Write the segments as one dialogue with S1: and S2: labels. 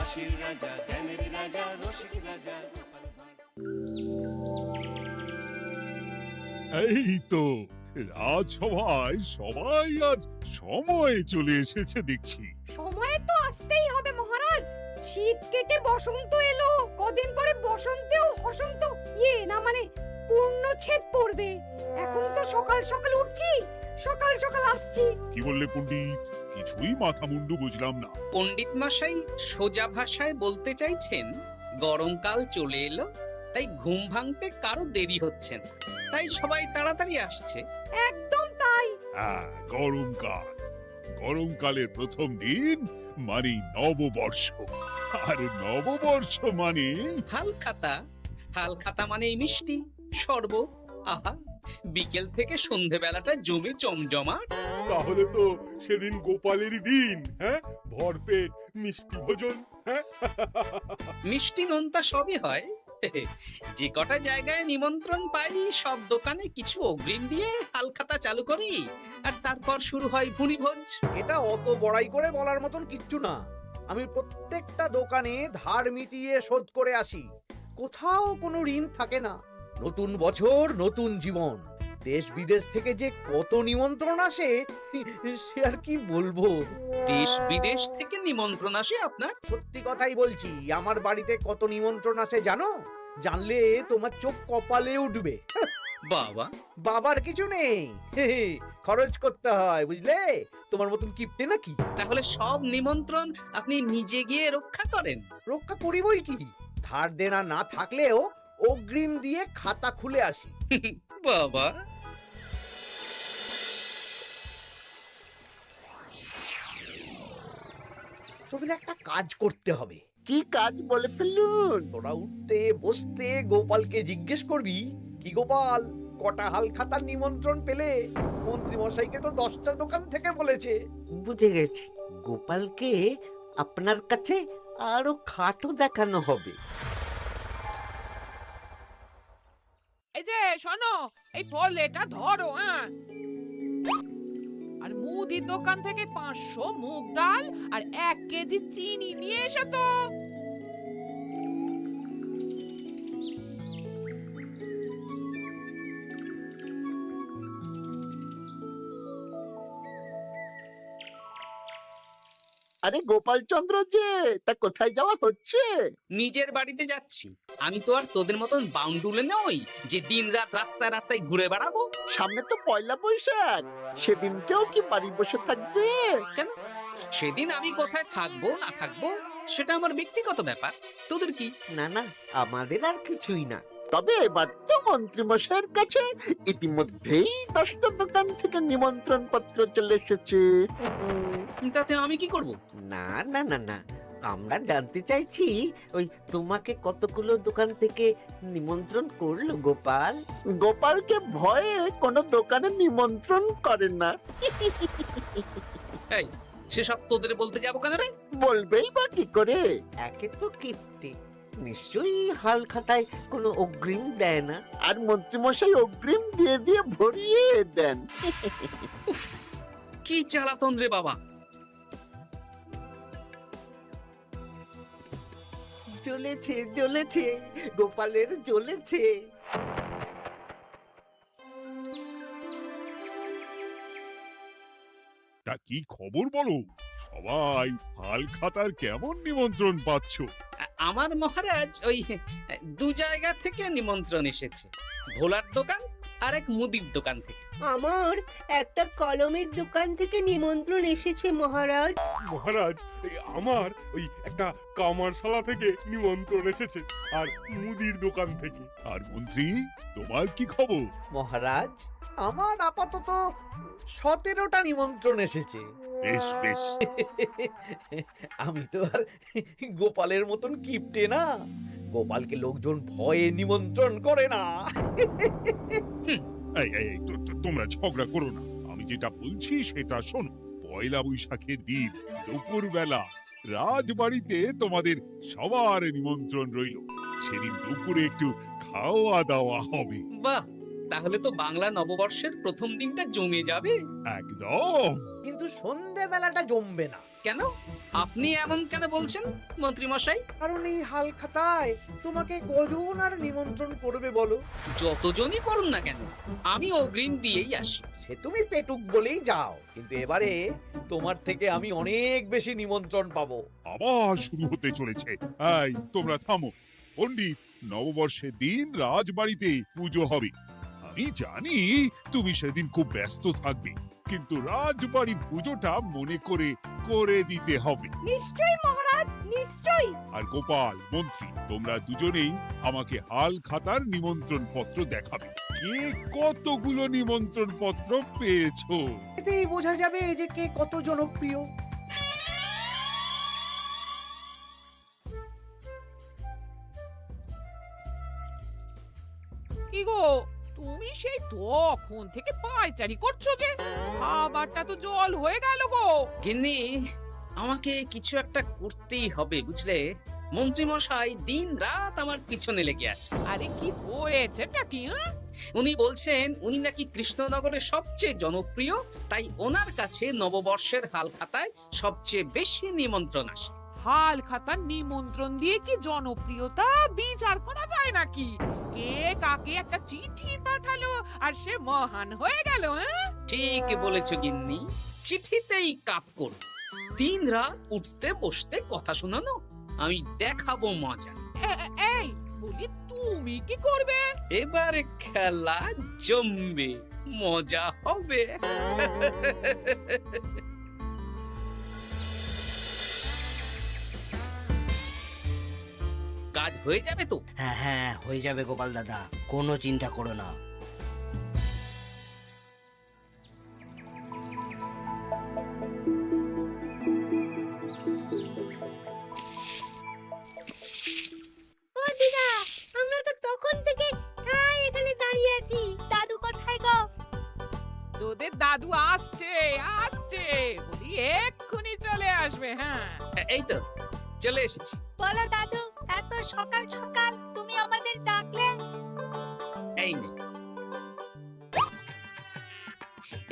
S1: হাসির রাজা, জ্ঞানের রাজা, রসিক রাজা।
S2: এই তো রাজসভায় সবাই আজ সময়ে চলে এসেছে দেখছি।
S3: সময় তো আসতেই হবে মহারাজ। শীত কেটে বসন্ত এলো, কদিন পরে বসন্তেও হসন্ত না মানে পূর্ণচ্ছেদ পড়বে। এখন তো সকাল সকাল উঠছি, সকাল সকাল আসছি।
S2: কি বললে পণ্ডিত? কিছুই মাথা মুন্ডু বুঝলাম না।
S4: পণ্ডিত মশাই সোজা ভাষায় বলতে চাইছেন গরমকাল চলে এলো, তাই ঘুম ভাঙতে কারো দেরি হচ্ছে না, তাই সবাই তাড়াতাড়ি আসছে।
S3: একদম তাই।
S2: হ্যাঁ, গরমকাল। গরমকালের প্রথম দিন মানে নববর্ষ, আর নববর্ষ মানে
S4: হালখাতা। হালখাতা মানে মিষ্টি শরবত। আহা, বিকেল থেকে সন্ধেবেলাটা জমে জমজমাট।
S5: তাহলে তো সেদিন গোপালেরই দিন। হ্যাঁ, ভরপেট মিষ্টি ভোজন। হ্যাঁ,
S4: মিষ্টি নোনতা সবই হয়। যে কটা জায়গায় নিমন্ত্রণ পাই সব দোকানে কিছু অগ্রিম দিয়ে হালখাতা চালু করি, আর তারপর শুরু হয় ভুনিভোজ।
S6: এটা অত বড়াই করে বলার মতন কিচ্ছু না। আমি প্রত্যেকটা দোকানে ধার মিটিয়ে শোধ করে আসি, কোথাও কোনো ঋণ থাকে না। নতুন বছর নতুন জীবন, দেশ বিদেশ থেকে যে কত নিমন্ত্রণ আসে সে আর কি বলবো।
S4: দেশ বিদেশ থেকে নিমন্ত্রণ আসে আপনার?
S6: সত্যি কথাই বলছি, আমার বাড়িতে কত নিমন্ত্রণ আসে জানো? জানলে তোমার চোখ কপালে উঠবে।
S4: বাবা,
S6: বাবার কিছু নেই, খরচ করতে হয় বুঝলে। তোমার মতন কিপটে নাকি?
S4: তাহলে সব নিমন্ত্রণ আপনি নিজে গিয়ে রক্ষা করেন?
S6: রক্ষা করিবই কি, ধার দেনা না থাকলেও অগ্রিম দিয়ে খাতা খুলে আসি।
S4: বাবা,
S6: তোদের একটা কাজ করতে হবে।
S7: কি কাজ বলে ফেলুন?
S6: তোরা উঠতে বসতে গোপালকে জিজ্ঞেস করবি, কি গোপাল, কটা হাল খাতার নিমন্ত্রণ পেলে? মন্ত্রী মশাইকে তো 10টা দোকান থেকে বলেছে।
S7: বুঝে গেছি, গোপালকে আপনার কাছে আরো খাটো দেখানো হবে।
S8: এই যে শোনো, এই থলেটা ধরো। আর মুদির দোকান থেকে 500 মুগ ডাল আর 1 কেজি চিনি নিয়ে এসো তো।
S7: আরে গোপাল চন্দ্র যে, তা কোথায় যাওয়া হচ্ছে?
S4: নিজের বাড়িতে যাচ্ছি। আমি তো আর তোদের মতন বাউন্ডুলে নই যে দিনরাত রাস্তায় রাস্তায় ঘুরে বেড়াবো।
S7: সামনে তো পয়লা বৈশাখ, সেদিনকেও কি বাড়ি বসে থাকবে?
S4: কেন? সেদিন আমি কোথায় থাকবো না থাকবো সেটা আমার ব্যক্তিগত ব্যাপার, তোদের কি?
S7: না না, আমাদের আর কিছুই না। তবে এবার তো মন্ত্রী মশাইয়ের কাছে ইতিমধ্যেই 10টা দোকান থেকে নিমন্ত্রণ পত্র চলে এসেছে।
S4: তাতে আমি কি করব?
S7: না না না না, আমরা জানতে চাইছি ওই তোমাকে কতগুলো দোকান থেকে নিমন্ত্রণ করলো গোপাল? গোপালকে ভয়ে কোনো দোকানে নিমন্ত্রণ করে না।
S4: এই, সেসব তোদের বলতে যাবো কেন রে?
S7: বলবেই বা কি করে? একে তো কিপ্টে, নিশ্চয়ই হাল খাতায় কোনো অগ্রিম দেয় না, আর মন্ত্রী মশাই অগ্রিম দিয়ে দিয়ে ভরিয়ে দেন।
S4: কি জ্বালাতন রে বাবা!
S7: জ্বলেছে জ্বলেছে, গোপালের জ্বলেছে।
S2: তা কি খবর বলো? সবাই হালখাতার কেমন নিমন্ত্রণ পাচ্ছ?
S4: আমার মহারাজ ওই 2 জায়গা থেকে নিমন্ত্রণ এসেছে, ভোলার দোকান আর এক মুদির দোকান থেকে।
S9: আমার একটা কলমের দোকান থেকে নিমন্ত্রণ এসেছে মহারাজ।
S5: মহারাজ, আমার ওই একটা কামারশালা থেকে নিমন্ত্রণ এসেছে, আর মুদির দোকান থেকে।
S2: আর মন্ত্রী, তোমার কি খবর?
S6: মহারাজ, আমার আপাতত 17টা নিমন্ত্রণ এসেছে।
S2: বেশ বেশ।
S6: আমি তো আর গোপালের মতন কিপটে না, গোপালকে লোকজন ভয়ে নিমন্ত্রণ করে না।
S2: এই এই এই, তোমরা ঝগড়া করো না। আমি যেটা বলছি সেটা শোনো। পয়লা বৈশাখের দিন দুপুর বেলা রাজবাড়িতে তোমাদের সবার নিমন্ত্রণ রইল। সেদিন দুপুরে একটু খাওয়া দাওয়া হবে।
S4: বাহ, তাহলে তো বাংলা নববর্ষের প্রথম দিনটা জমে যাবে।
S2: একদম।
S6: কিন্তু সন্ধেবেলাটা জমবে না।
S4: কেন? আপনি এমন কেন বলছেন মন্ত্রী মশাই?
S6: কারণ এই হাল খাতায় তোমাকে কজন আর নিমন্ত্রণ করবে বলো?
S4: যতজনই করুন না কেন, আমি অগ্রিম দিয়েই আসি।
S6: সে তুমি পেটুক বলেই যাও, কিন্তু এবারে তোমার থেকে আমি অনেক বেশি নিমন্ত্রণ পাবো।
S2: আবার শুরু হতে চলেছে। এই তোমরা থামো। পণ্ডিত, নববর্ষের দিন রাজবাড়িতে পুজো হবে। আমি জানি তুমি সেদিন খুব ব্যস্ত থাকবে, কিন্তু রাজবাড়ির পুজোটা মনে করে করে দিতে হবে।
S3: নিশ্চয়ই মহারাজ, নিশ্চয়ই।
S2: আর গোপাল, মন্ত্রী, তোমরা দুজনেই আমাকে হাল খাতার নিমন্ত্রণ পত্র দেখাবে। কে কতগুলো নিমন্ত্রণ পত্র পেয়েছো?
S6: এতেই বোঝা যাবে যে কে কত জনপ্রিয়।
S8: কি গো, তুমি সেই তখন থেকে পায়চারি করছো যে? খাবারটা তো জল হয়ে গেল গো।
S4: গিন্নি, আমাকে কিছু একটা করতেই হবে বুঝলে। মন্ত্রী মশাই দিন রাত আমার পিছনে লেগে আছে।
S8: আরে কি হয়েছেটা কি? হ্যাঁ,
S4: উনি বলছেন উনি নাকি কৃষ্ণনগরের সবচেয়ে জনপ্রিয়, তাই ওনার কাছে নববর্ষের হাল খাতায় সবচেয়ে বেশি নিমন্ত্রণ আসে।
S8: হাল খাতার নিমন্ত্রণ দিয়ে কি জনপ্রিয়তা বিচার করা যায় নাকি? কে কাকে একটা চিঠি পাঠালো আর সে মহান হয়ে গেল? হ্যাঁ,
S4: ঠিক বলেছ গিন্নি, চিঠিতেই কাপ করো। দিন রাত উঠতে বসতে কথা শোনানো, আমি দেখাবো মজা।
S8: এই বলি, তুমি কি করবে?
S4: এবারে খেলা জমবে, মজা হবে। কাজ হয়ে যাবে তো?
S10: হ্যাঁ হ্যাঁ, হয়ে যাবে গোপাল দাদা, কোনো চিন্তা করো না।
S9: ও দিদা, আমরা তো তখন থেকে ঠায় এখানে দাঁড়িয়ে আছি। দাদু কোথায় গো?
S8: তোদের দাদু আসছে আসছে, বলি এক্ষুনি চলে আসবে। হ্যাঁ,
S4: এই তো চলে এসেছি।
S9: বলো দাদু, এত সকাল সকাল তুমি আমাদের ডাকলে?
S4: এই নে,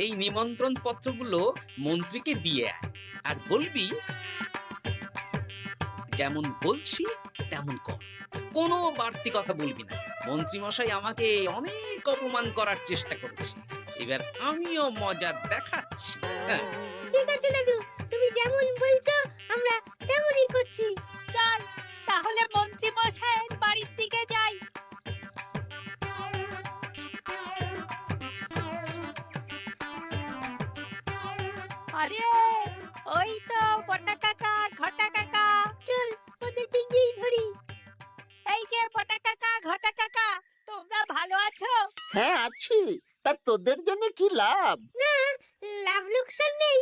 S4: এই নিমন্ত্রণ পত্রগুলো মন্ত্রীকে দিয়ে আয়, আর বলবি যেমন বলছি তেমন কর, কোনো বাড়তি কথা বলবি না। মন্ত্রী মশাই আমাকে অনেক অপমান করার চেষ্টা করেছে, এবার আমিও মজা দেখাচ্ছি। হ্যাঁ,
S9: ঠিক আছে দাদু, তুমি যেমন বলছো আমরা তেমনই করছি। চল তাহলে মন্ত্রী মশাইয়ের বাড়ির দিকে যাই। আরে ওই তো বটা কাকা, ঘটা কাকা, চল ওদেরকে গিয়ে ধরি। এই যে বটা কাকা, ঘটা কাকা, তোমরা ভালো আছো?
S7: হ্যাঁ আছি। তা তোদের জন্য কি লাভ?
S9: না, লাভ লোকসান নেই,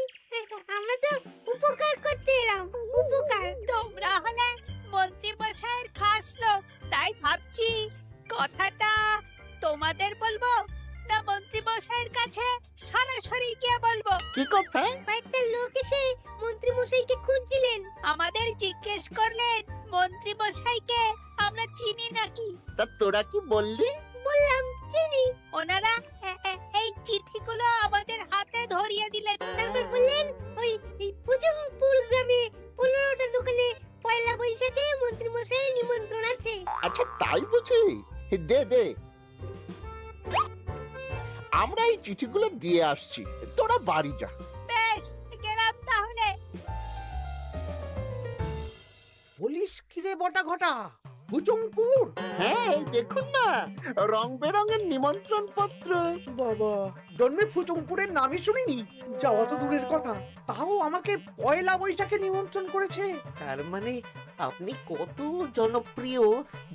S9: আমরা তো উপকার করতে এলাম। উপকার? তোমরা হলে মন্ত্রী মশাইয়ের খাস লোক, তাই ভাবছি কথাটা তোমাদের বলবো না মন্ত্রী মশাইয়ের কাছে সরাসরি গিয়ে বলবো।
S7: কি কথা?
S9: কয়েকটা লোক এসে মন্ত্রী মশাইকে খুঁজছিলেন, আমাদের জিজ্ঞেস করলেন মন্ত্রী মশাইকে আমরা চিনি নাকি।
S7: তা তোরা কি বললি?
S9: বললাম চিনি। ওনারা এই চিঠিগুলো আমাদের হাতে ধরিয়ে দিলেন, তারপর বললেন ওই পুজংপুর গ্রামে 15টা দোকানে পয়লা বৈশাখে মন্ত্রী মশাইয়ের নিমন্ত্রণ আছে।
S7: আচ্ছা তাই বুঝি? দে দে, আমরা এই চিঠিগুলো দিয়ে আসছি, তোরা বাড়ি যা।
S9: বেশ, গেলাম তাহলে।
S6: বলিস কিরে বটা ঘটা, ভুজংপুর?
S7: হ্যাঁ এই দেখুন না, রং বেরঙের নিমন্ত্রণ পত্র।
S6: বাবা, জন্মে ফুচুংপুরের নামই শুনিনি, যাওয়া তো দূরের কথা, তাও আমাকে পয়লা বৈশাখে নিমন্ত্রণ করেছে।
S7: তার মানে আপনি কত জনপ্রিয়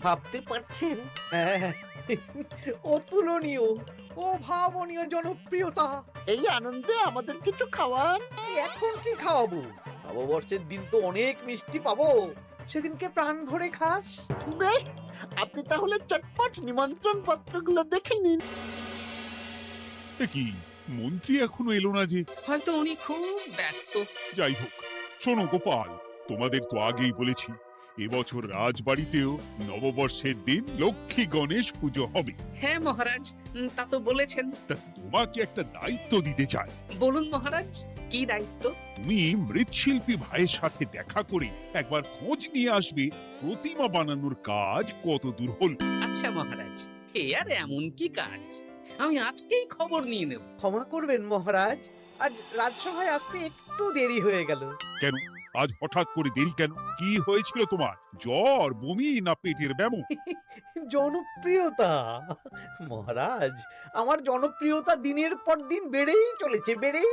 S7: ভাবতে পারছেন?
S6: হ্যাঁ, অতুলনীয়, অভাবনীয় জনপ্রিয়তা।
S7: এই আনন্দে আমাদের কিছু খাওয়ান।
S6: এখন কি খাওয়াবো? নববর্ষের দিন তো অনেক মিষ্টি পাবো, সেদিনকে প্রাণ ভরে খাস।
S7: বেশ, আপনি তাহলে চটপট নিমন্ত্রণ পত্রগুলো দেখে নিন।
S2: এ কি, মন্ত্রী এখনো এলো না যে?
S4: হয়তো উনি খুব ব্যস্ত।
S2: যাই হোক, শোনো গোপাল, তোমাদের তো আগেই বলেছি এবছর রাজবাড়িতেও নববর্ষের দিন লক্ষ্মী গণেশ পুজো হবে।
S4: হ্যাঁ মহারাজ, তা তো বলেছেন।
S2: তা তোমাকে একটা দায়িত্ব দিতে চাই।
S4: বলুন মহারাজ, কি দায়িত্ব?
S2: তুমি মৃৎশিল্পী ভাইয়ের সাথে দেখা করে একবার খোঁজ নিয়ে আসবে প্রতিমা বানানোর কাজ কত দূর হলো।
S4: আচ্ছা মহারাজ, হে আর এমন কি কাজ, আমি আজকেই খবর নিয়ে নেব।
S6: ক্ষমা করবেন মহারাজ, আজ রাজসভায় আসতে একটু দেরি হয়ে গেল।
S2: কেন আজ হঠাৎ করে দেরি কেন? কি হয়েছিল তোমার? জ্বর, বমি না পেটের ব্যামো?
S6: জনপ্রিয়তা মহারাজ, আমার জনপ্রিয়তা দিনের পর দিন বেড়েই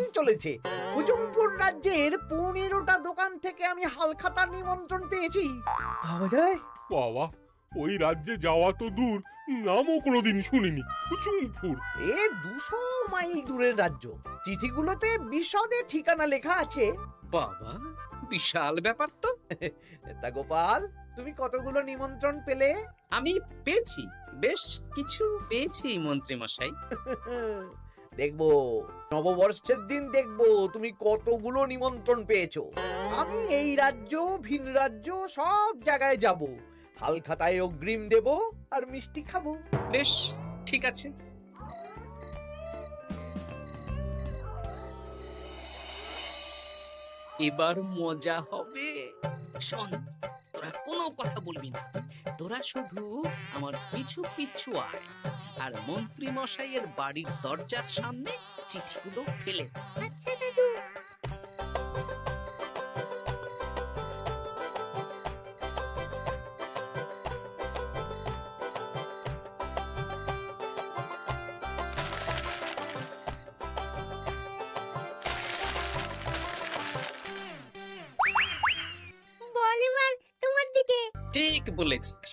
S6: চলেছে। হুজুমপুর রাজ্যের 15টা দোকান থেকে আমি হালখাতার নিমন্ত্রণ পেয়েছি। ভাবা যায়?
S5: বাবা, ওই রাজ্যে যাওয়া তো দূর, নামও কোনোদিন শুনিনি। হুজুমপুর।
S6: এ 200 মাইল দূরের রাজ্য। চিঠিগুলোতে বিশদে ঠিকানা লেখা আছে।
S4: বাবা, বিশাল ব্যাপার তো।
S6: তা গোপাল, তুমি কতগুলো নিমন্ত্রণ পেলে?
S4: আমি পেয়েছি, বেশ কিছু পেয়েছি মন্ত্রী মশাই।
S6: দেখবো নববর্ষের দিন দেখবো তুমি কতগুলো নিমন্ত্রণ পেয়েছো। আমি এই রাজ্য ভিন রাজ্য সব জায়গায় যাব, হালখাতায় অগ্রিম দেব আর মিষ্টি খাবো।
S4: বেশ, ঠিক আছে। এবার মজা হবে। শোন, তোরা কোনো কথা বলবি না, তোরা শুধু আমার পিছু পিছু আয় আর মন্ত্রী মশাইয়ের বাড়ির দরজার সামনে চিঠিগুলো ফেলে দে।
S9: আচ্ছা দাদু। বল এবার তোমার দিকে।
S4: ঠিক বলেছিস।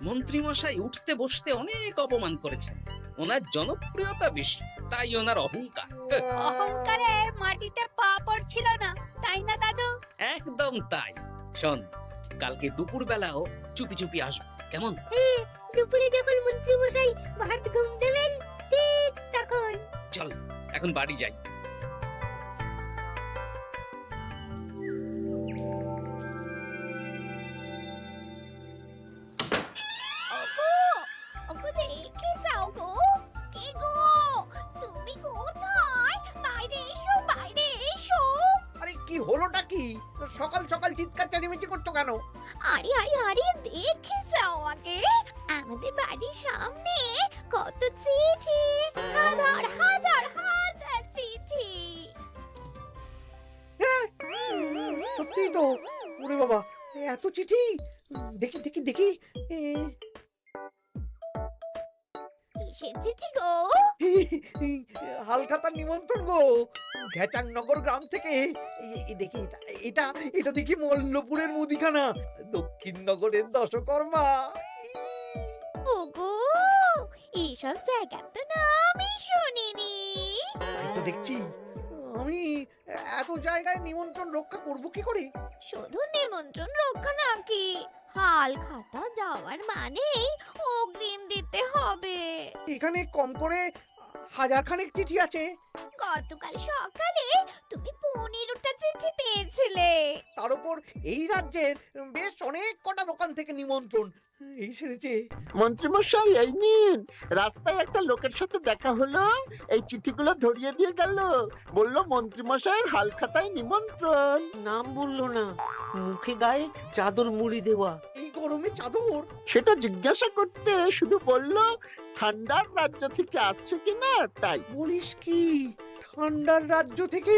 S4: মন্ত্রী মশাই উঠতে বসতে অনেক অপমান করেছেন। ওনার জনপ্রিয়তা বেশি, তাই ওনার অহংকার।
S9: অহংকারে মাটিতে পা পড়ছিল না, তাই না দাদু?
S4: একদম তাই। শোন, কালকে দুপুর বেলাও চুপি চুপি আসবো, কেমন?
S9: দুপুরে যখন মন্ত্রী মশাই ভাত ঘুম দেবেন, ঠিক তখন।
S4: চল এখন বাড়ি যাই।
S9: দেখে যাও গো। কে গো? তুমি কোথায়? বাইরে এসো, বাইরে এসো।
S6: আরে কি হলোটা কি? সকাল সকাল চিৎকার চেঁচামেচি করছো কেন?
S9: আরে আরে আরে, দেখে যাও আগে। আমাদের বাড়ির সামনে কত চিঠি, হাজার হাজার হাজার চিঠি।
S6: সত্যি তো। ওরে বাবা, এত চিঠি! দেখি দেখি দেখি।
S9: কিসের চিঠি গো?
S6: হালখাতার নিমন্ত্রণ গো, ঘেচাংনগর গ্রাম থেকে। দেখি এটা এটা দেখি মল্লপুরের মুদিখানা, দক্ষিণনগরের দশকর্মা।
S9: ওগো, এইসব জায়গা তো নামই শুনিনি।
S6: তাই তো দেখছি। আমি এত জায়গায় নিমন্ত্রণ রক্ষা করব কি করে?
S9: শুধু নিমন্ত্রণ রক্ষা নাকি, হালখাতা যাওয়ার মানেই অগ্রিম দিতে হবে।
S6: এখানে কম করে 1000 খানেক চিঠি আছে।
S9: গতকাল সকালে তুমি 15টা চিঠি পেয়েছিলে।
S6: তার উপর এই রাজ্যের বেশ অনেক কটা দোকান থেকে নিমন্ত্রণ এই সেরেছে।
S7: মন্ত্রীমশাই, এই নিন। রাস্তায় একটা লোকের সাথে দেখা হলো, এই চিঠিগুলো ধরিয়ে দিয়ে গেল। বলল মন্ত্রীমশাইয়ের হালখাতায় নিমন্ত্রণ। নাম বললো না, মুখে গায়ে চাদর মুড়ি দেওয়া।
S6: এই গরমে চাদর?
S7: সেটা জিজ্ঞাসা করতে শুধু বলল ঠান্ডার রাজ্য থেকে আসছে কিনা তাই।
S6: বলিস কি? ঠান্ডার রাজ্য থেকে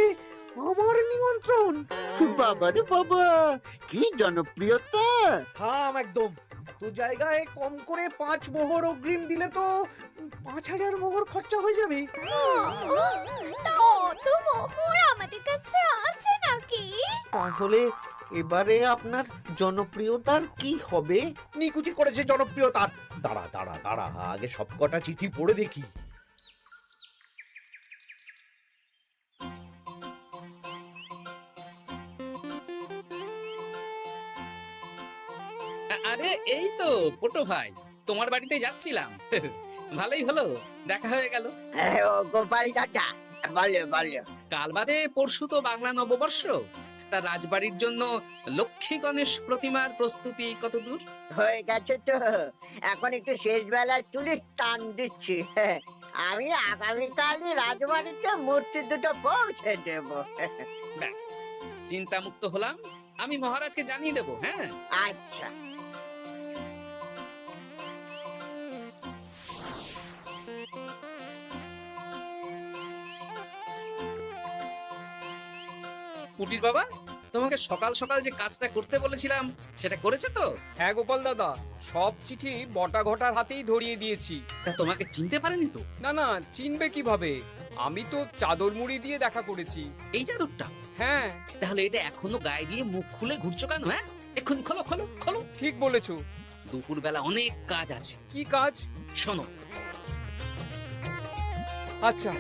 S6: আমার নিমন্ত্রণ?
S7: বাবারে বাবা, কি জনপ্রিয়তা!
S6: থাম একদম। এত জায়গায় কম করে 5 মোহর অগ্রিম দিলে তো 5000 মোহর খরচা হয়ে যাবে।
S9: তা অত মোহর আমাদের কাছে আছে নাকি?
S7: তাহলে এবারে আপনার জনপ্রিয়তার কি হবে?
S6: নিকুচি করেছে জনপ্রিয়তার। দাঁড়া দাঁড়া দাঁড়া, আগে সবকটা চিঠি পড়ে দেখি।
S4: আরে এই তো পটু ভাই, তোমার বাড়িতে যাচ্ছিলাম। ভালোই হলো, দেখা হয়ে গেল।
S10: গোপাল দাদা, বলো বলো।
S4: কাল বাদে পরশু তো বাংলা নববর্ষ, তা রাজবাড়ির জন্য লক্ষ্মী গণেশ প্রতিমার প্রস্তুতি কত দূর?
S7: হয়ে গেছে তো, এখন একটু শেষ বেলার চুলি টান দিচ্ছি। আমি আগামীকালই রাজবাড়িতে মূর্তি দুটো পৌঁছে দেব।
S4: ব্যাস, চিন্তা মুক্ত হলাম। আমি মহারাজকে জানিয়ে দেব। হ্যাঁ,
S7: আচ্ছা।
S4: পুটির বাবা, তোমাকে সকাল সকাল যে কাজটা করতে বলেছিলাম সেটা করেছো তো?
S11: হ্যাঁ গোপাল দাদা, সব চিঠি বটা ঘটার হাতেই ধরিয়ে দিয়েছি।
S4: তা তোমাকে চিনতে পারেনি তো?
S11: না না, চিনবে কিভাবে? আমি তো চাদর মুড়ি দিয়ে দেখা করেছি।
S4: এই চাদরটা?
S11: হ্যাঁ।
S4: তাহলে এটা এখনো গায়ে দিয়ে মুখ খুলে ঘুরছো কেন? হ্যাঁ, এক্ষুনি খোলো খোলো খোলো।
S11: ঠিক বলেছো।
S4: দুপুরবেলা অনেক কাজ আছে।
S11: কি কাজ?
S4: শোনো।
S11: আচ্ছা।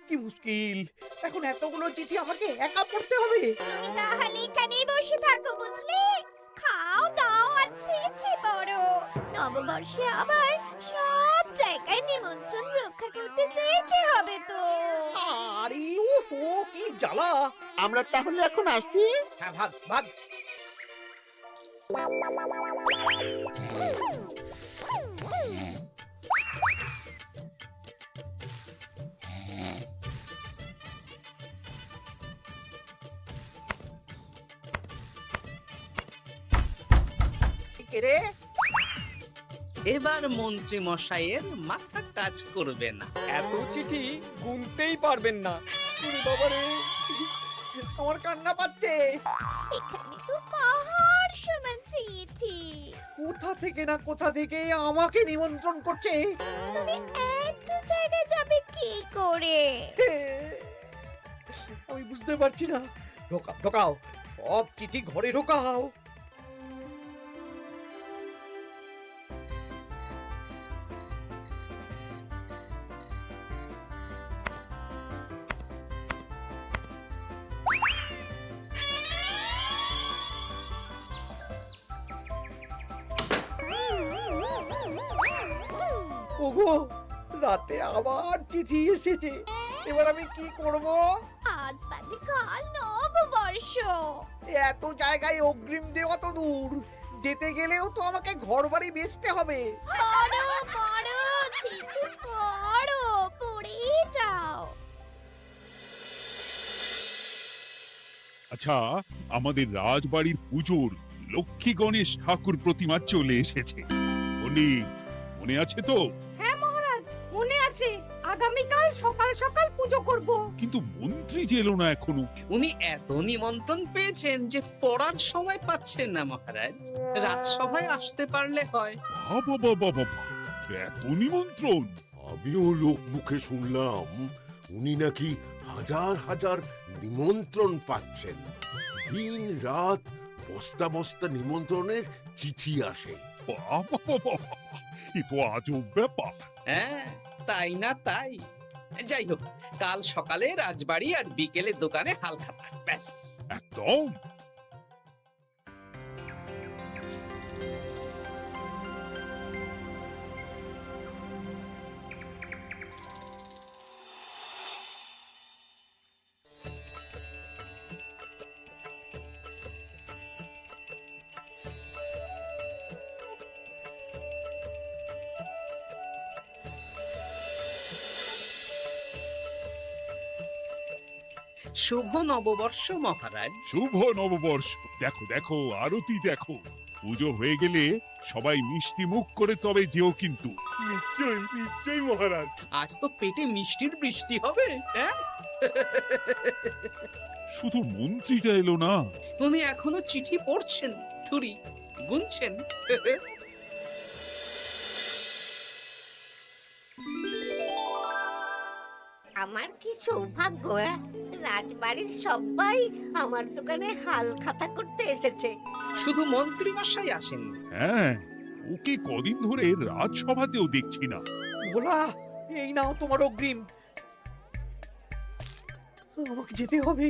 S6: কি মুশকিল, এখন এতগুলো চিঠি আমাকে একা পড়তে হবে।
S9: তাহলে এখানেই বসে থাকো, বুঝলে? খাও দাও আর ছিছি পড়ো। নববর্ষে আবার সব জায়গায় নিমন্ত্রণ রক্ষা করতে যেতে হবে তো।
S6: আরে ওহো, কি জ্বালা।
S7: আমরা তাহলে এখন আসি।
S6: হ্যাঁ, ভাগ ভাগ। কে রে?
S4: এবার মন্ত্রী মশাইয়ের মাথা কাজ করবে না।
S11: এত চিঠি গুনতেই পারবেন না।
S6: ওরে বাবারে, আমার কান্না পাচ্ছে।
S9: এখানে তো পাহাড় সমান চিঠি।
S6: কোথা থেকে না কোথা থেকে আমাকে নিমন্ত্রণ করছে।
S9: তুমি এত জায়গায় যাবে কি করে?
S6: আমি বুঝতে পারছি না। ঢোকাও ঢোকাও, সব চিঠি ঘরে ঢোকাও। ওগো, রাতে আবার চিঠি এসেছে। এবার আমি কি করব?
S9: আজ বাদে কাল নববর্ষ।
S6: এত জায়গায় অগ্রিম দেওয়া তো দূর, যেতে গেলেও তো আমাকে ঘর বাড়ি বেচতে হবে।
S9: পড়ো পড়ো চিঠি পড়ো, পড়েই যাও।
S2: আচ্ছা, আমাদের রাজবাড়ির পুজোর লক্ষ্মী গণেশ ঠাকুর প্রতিমা চলে এসেছে। মনে আছে তো?
S3: হ্যাঁ মহারাজ, মনে আছে। আগামীকাল সকাল সকাল পুজো করব।
S2: কিন্তু মন্ত্রী যে এলো না এখনো।
S4: উনি এত নিমন্ত্রণ পেয়েছেন যে পড়ার সময় পাচ্ছেন না মহারাজ। রাজসভায় আসতে পারলে হয়।
S2: বাবা বাবা বাবা, এত নিমন্ত্রণ!
S12: আমিও লোক মুখে শুনলাম উনি নাকি হাজার হাজার নিমন্ত্রণ পাচ্ছেন। দিন রাত বস্তা বস্তা নিমন্ত্রণের চিঠি আসে।
S2: বাবা বাবা, এ তো আজব ব্যাপার।
S4: হ্যাঁ, তাই না তাই। যাই হোক, কাল সকালে রাজবাড়ি আর বিকেলে দোকানে হালখাতা। ব্যাস।
S2: একদম।
S4: শুভ নববর্ষ মহারাজ।
S2: শুভ নববর্ষ। দেখো দেখো, আরতি দেখো। পুজো হয়ে গেলে সবাই মিষ্টি মুখ করে তবে যেও কিন্তু।
S5: নিশ্চয়ই নিশ্চয়ই মহারাজ।
S4: আজ তো পেটে মিষ্টির বৃষ্টি হবে। হ্যাঁ,
S2: শুধু মন্ত্রীটা এলো না।
S4: উনি এখনো চিঠি পড়ছেন, থুরি গুনছেন।
S7: আমার কি সৌভাগ্য! রাজবাড়ির সবাই আমার দোকানে হাল খাতা করতে এসেছে।
S4: শুধু মন্ত্রী মশাই আসেন।
S2: হ্যাঁ, ওকে কদিন ধরে রাজসভাতেও দেখছি না।
S6: ভোলা, এই নাও তোমার অগ্রিম। আমাকে যেতে হবে।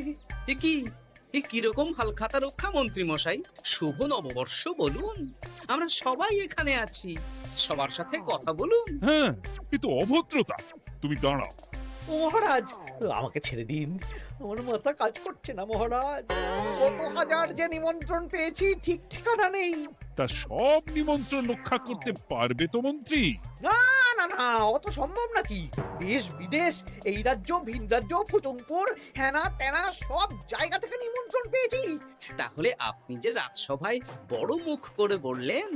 S4: এ কিরকম হালখাতা রক্ষা মন্ত্রী মশাই? শুভ নববর্ষ বলুন, আমরা সবাই এখানে আছি। সবার সাথে কথা বলুন।
S2: হ্যাঁ, এ তো অভদ্রতা। তুমি দাঁড়াও।
S6: ও মহারাজ, আমাকে ছেড়ে দিন, আমার মাথা কাজ করছে না মহারাজ। কত হাজার যে নিমন্ত্রণ পেয়েছি ঠিক ঠিকানা নেই।
S2: তা সব নিমন্ত্রণ রক্ষা করতে পারবে তো মন্ত্রী?
S6: না না না, অত সম্ভব নাকি? দেশ বিদেশ, এই রাজ্য ভিন রাজ্য, ফুটুমপুর, হেনা তেনা সব জায়গা থেকে নিমন্ত্রণ পেয়েছি।
S4: তাহলে আপনি যে রাজসভায় বড় মুখ করে বললেন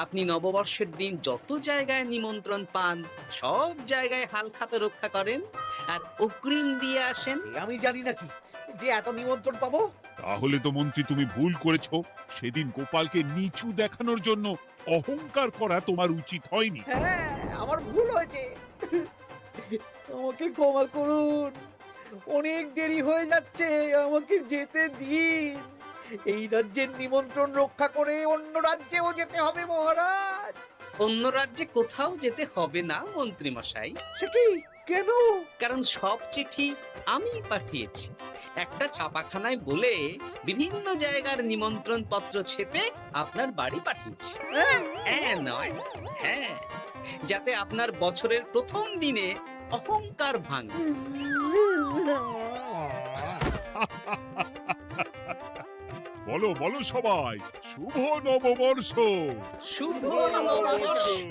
S4: আপনি নববর্ষের দিন যত জায়গায় নিমন্ত্রণ পান সব জায়গায় হালখাতা রক্ষা করেন আর অগ্রিম দিয়ে আসেন।
S6: এ আমি জানি নাকি যে এত নিমন্ত্রণ পাবো?
S2: তাহলে তো মন্ত্রী তুমি ভুল করেছো। সেদিন গোপালকে নিচু দেখানোর জন্য অহংকার করা তোমার উচিত হয়নি।
S6: হ্যাঁ, আমার ভুল হয়েছে, আমাকে ক্ষমা করুন। অনেক দেরি হয়ে যাচ্ছে, আমাকে যেতে দিন। এই রাজ্যের নিমন্ত্রণ রক্ষা করে অন্য রাজ্যেও যেতে হবে মহারাজ।
S4: অন্য রাজ্যে কোথাও যেতে হবে না মন্ত্রী মশাই,
S6: সে কি? কেন?
S4: কারণ সব চিঠি আমি পাঠিয়েছি। একটা ছাপাখানায় বলে বিভিন্ন জায়গার নিমন্ত্রণ পত্র ছেপে আপনার বাড়ি পাঠিয়েছি।
S6: হ্যাঁ?
S4: হ্যাঁ নয় হ্যাঁ, যাতে আপনার বছরের প্রথম দিনে অহংকার ভাঙে।
S2: বলো বলো সবাই, শুভ নববর্ষ।
S4: শুভ নববর্ষ।